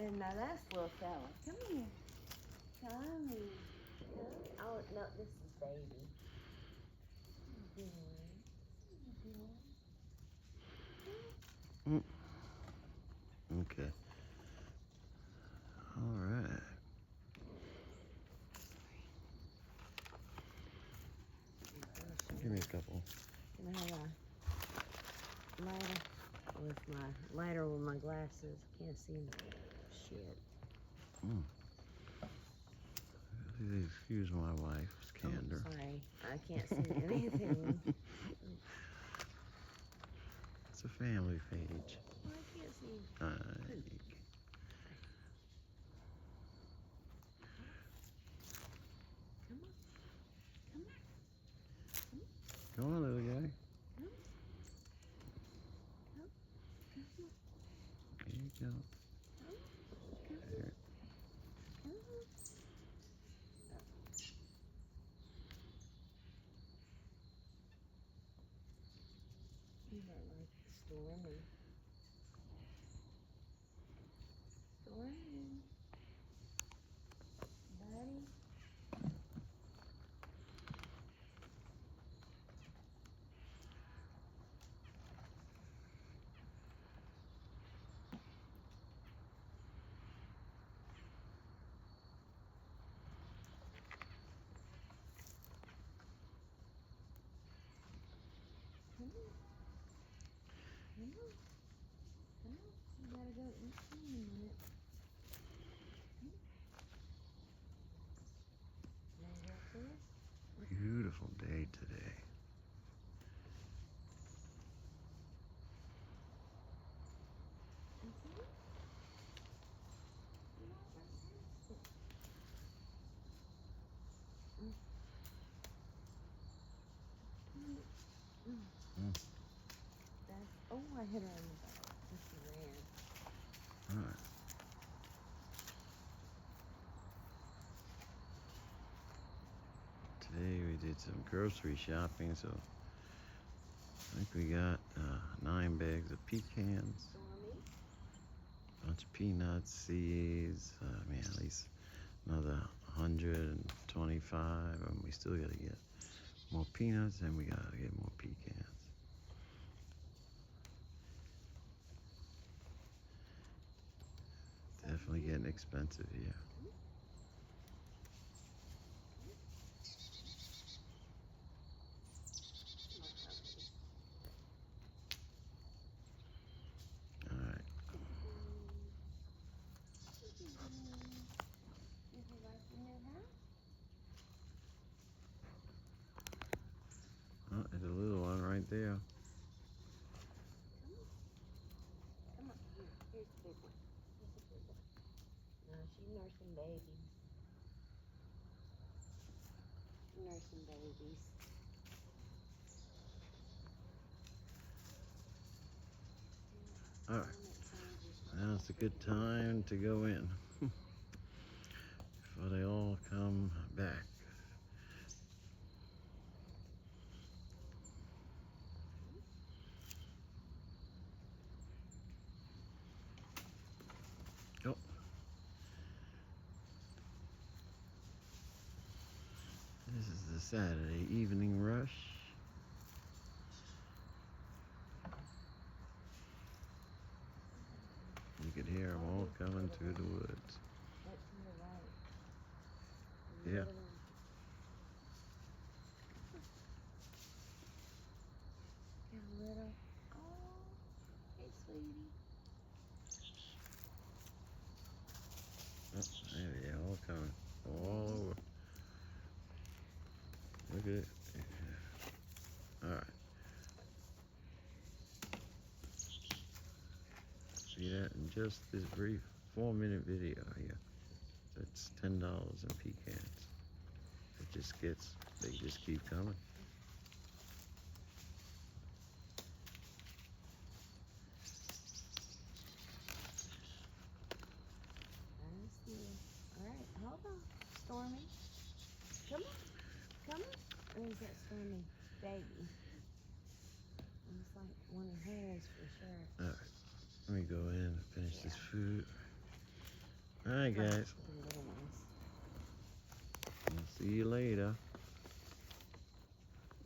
And now that's little fella. Come here. Tommy. Oh, no, this is baby. Okay. All right. Give me a couple. Can I have a lighter? With my lighter with my glasses. Can't see shit. Please excuse my wife's candor. Oh, sorry, I can't see anything. It's a family page. Well, I can't see. Come on, little guy. There you go. There. You don't like Stormy. Stormy. Buddy. Come on. Come on. Come on. You gotta go eat in a minute. Beautiful day today. Oh, I hit her in the back. She ran. All right. Today we did some grocery shopping, so I think we got 9 bags of pecans, a bunch of peanuts, seeds, at least another 125, and we still gotta get more peanuts, and we gotta get more pecans. Definitely getting expensive here. Oh, there's a little one right there. Come on, here's the big one. Here's the big one. No, she's nursing babies. Nursing babies. All right, now it's a good time to go in before they all come back. Oh. This is the Saturday evening rush. You could hear them all coming through the woods. Yeah. Little. Oh, hey, sweetie. Oh, there they all coming. All over. Look at it. Alright. See that in just this brief 4-minute video here. That's $10 in pecans. They just keep coming. Alright, hold on. Stormy. Come on. Come on. Where's that Stormy baby? Looks like one of hers for sure. Alright. Let me go in and finish this food. Alright, guys. The little ones. I'll see you later.